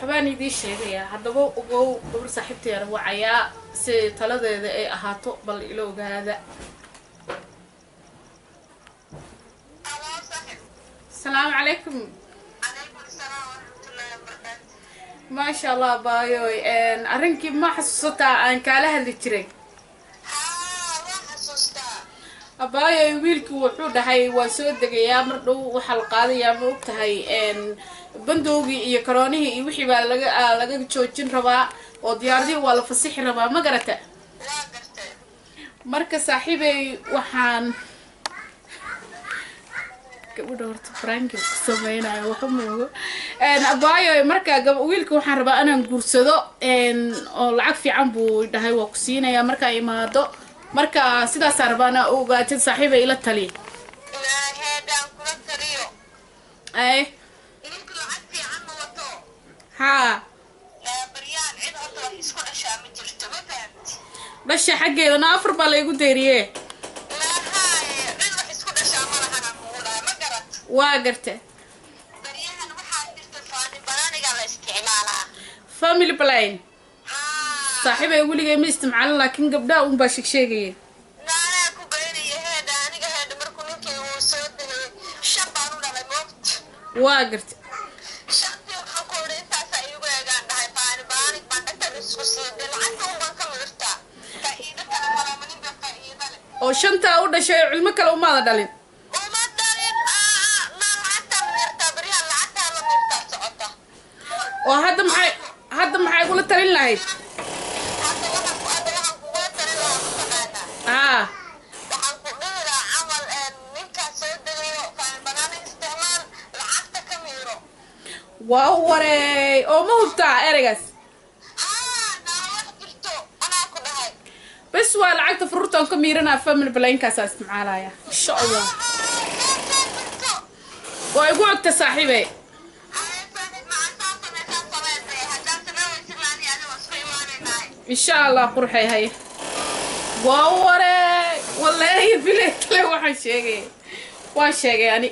waxbaan idii sheegaya haddaba ogow gabar saaxiibteeda wacayaa si taladeeda ay ahaato bal ila ogaada. السلام عليكم. عليكم السلام ورحمة الله وبركاته. ما شاء الله بايوي ان ارنكي ما حسوستا ان كاله هلي جري waa xasuustaa. abaayoy wiilku wuxuu dhahay waa soo degayaa mar dhow waxa la qaadayaa ma og tahay bandowgii iyo karoonihii iyo wixii baa laga joojin rabaa oo diyaaradii waa la fasixi rabaa ma garata. waa gartay. marka saaxiibay waxaan gabadha horta frank sameynaayo waxa moogo abaayoy marka wiilka waxaan rabaa inaan guursado oo lacag fiican buu dhahay waa ku siinayaa marka imaado marka sidaas arbana ogaatid saaxiibay ila tali ilaaheedaan kula taliyo. ay ninka lacag fiican ma wato. ha baryaan cid horta wax isku dhashaa ma jirto ma fahamti. dhasha xaggeedana afar baa laygu deeriye lahaaye cid wax isku dhashaa ma lahana kugu dhaha ma garat. waa garte baryahan waxaa jirta faani banaaniga la isticmaalaa. family plan haa saaxiibay weligay ma isticmaalin laakiin gabdhaha un baa sheegaya naanaa ku baynaya heedha aniga heedha markuu ninkii uu soo degay shan baan u dhalay moogta. waa garte shantii waxaan ku odhay intaasaa iigu eegaan dhahay faani baanig baan dhagtan isku siiday lacagta un baan ka mirtaa faa'iido kale malaama ninba faa'iido leh. oo shantaa u dhashay oo cilmo kale umaada dhalin uma dhalin naa lacagtaa mirtaa baryahan lacagtaa la mirtaa socota. oo hadda maxay kula talin lahayd hadda waxaan kugula tali lahaa mataqaanaa. aa waxaan ku dhihi lahaa camal ninkaa soo degayo faani banaanig isticmaal lacagta ka miiro. waa wareey oo ma hubtaa ereygaas haa naa wax jirto anaa ku dhahay. bes waa lacagta fururtaan ka miiranaa family plankaasa isticmaalaya insha allah waa igu ogta saaxiibey insha allah qurxay hay waa wareey wallahi bileetale waxaan sheegay waan sheegay ani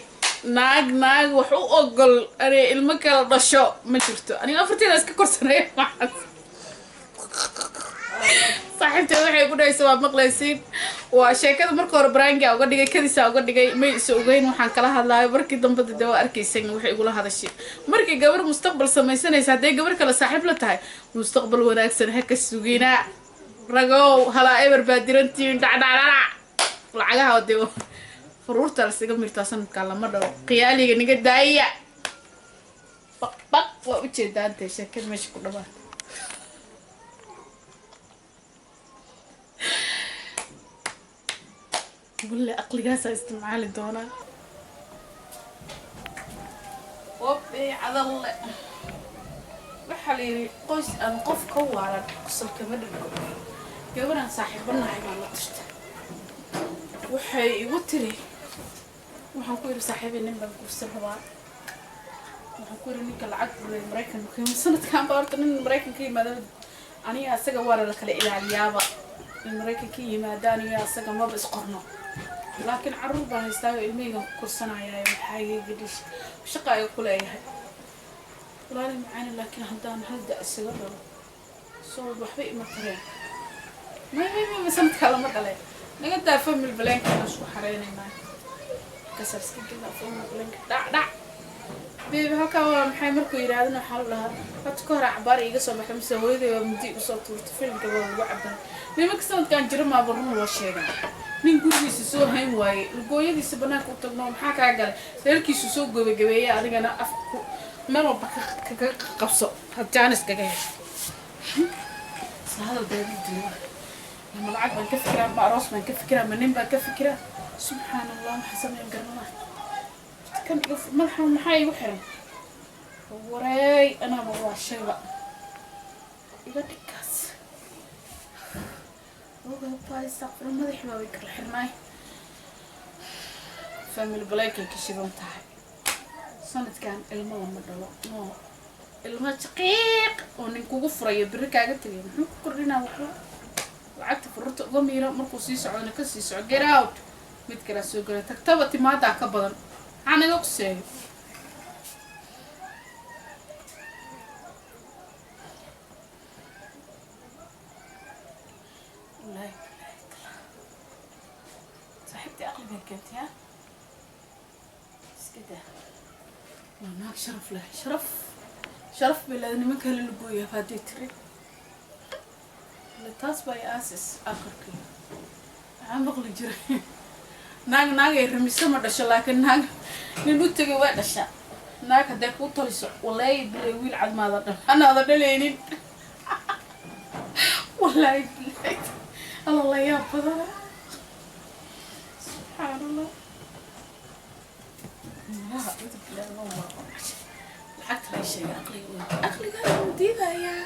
naag wax u ogol ani ilmo kala dhasho ma jirto aniga afarteeda iska korsanaya waxaas saaxiibteed waxay ku dhahaysa waa maqlaysiin waa sheekada marka hore brangia uga dhigay kadiisa uga dhigay may is ogeyn waxaan kala hadlaayo markii dambe de waa arkaysan waxay igula hadashay markii gabar mustaqbal samaysanaysa hadday gabar kale saaxiib la tahay mustaqbal wanaagsan ha ka sugina ragow halaa eber baa dirantiin dhacdhacdhalac lacagaha de furuurta lasiga mirtaa sanadkaa lama dhawo qiyaaliga niga daaya baq waa ujeedaantay sheekada meesha ku dhamaan والله أقلي جالسة استعمالي دونا وبي على الله وحلي قوس أنا قف كوارا قصل كمان جبنا صاحبنا هاي ما نطشت وحي وتري وحنقول صاحبي نبغى نقصر هوا وحنقول إنك العقد الأمريكان وكم سنة كان بارتن الأمريكان كي ماذا أنا أسجى ورا لك إلى اليابا الأمريكان كي ما داني أسجى ما بس قرنا لكن عروبة هيستوي الميجا كل سنة يا حاجة قديش شقة يقول أي حاجة ولا لي معانا لكن هدان هدا السجارة صوب وحبي مطرية ما بس نتكلم عليه نقدر أفهم البلانك أنا شو حريني معي كسر سكين كذا أفهم البلانك دع بيبي هكا محمركو يرادنا حولها فتكون عبارة يقصوا بحمس هويدي ومدي وصوت فيلم كذا وعبا بيبي كسرت كان جرما برون وشيء nin gurigiisa soo hayn waaye lugooyadiisa banaanka u tagno maxaa kaa galay reerkiisu soo gabagabeeyay adigana afku meel walba kaga qabso had jaanis kaga hesho hadal daadiidii lama lacag baan ka fikiraa ma aroos baan ka fikiraa ma nin baan ka fikiraa subxaan allah maxaa sameyn garanaa kan madaxa maxaa igu xiran wareey anaaba waa shayba iga dhigkaas استغفر الله مدحي ما بيكر الحرماي فاميلي بلاك كشيدون تاعي سنة كان الماء مدلو نو الماء شقيق ونكو فريا بري كاغا تغي نحو كورينا وخو وعدت فررت ضميره مركو سي سocodna ka sii soco get out mid kala soo gala tagtaba timaada ka badan aniga ku seey كنتها كده هناك شرف له شرف بلادنا من كل البوية فادي تري لتصبح أساس آخرك عم بقول جري ناق يرمي سما دش لكن ناق نلوت جوا دش ناق هداك وطلس والله يبلي ويل عد ما ضرب أنا ضرب لينين والله يبلي الله يا فضل سبحان الله لا أعوذ بالله من العقل شيء عقلي قال وديها يا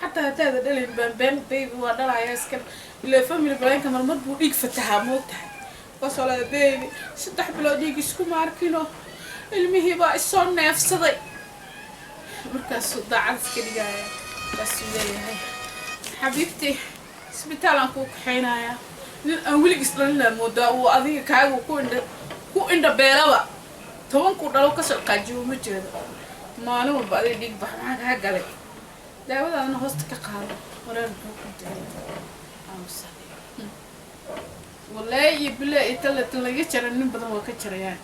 حتى هذا دليل بين بيبي ولا يا سكر اللي فهم البلان كمان مربو ديك فتحها موتها بس ولا بيبي صدح بلا ديك اسكو ماركينو المهي با الصون نفسدي مركز صدع عسكري بس ليه حبيبتي سبيتالان كوك حينايا ولي قصلنا مودا وأذي كاغو كو إندا بيروا توان كو دلو كسر كاجو مجد ما أنا وبعدي ديك بحنا هاجلي داود أنا هوست كقارو ولا نبوك والله يبلا يتلا تلا يشرن بدن وكشر يعني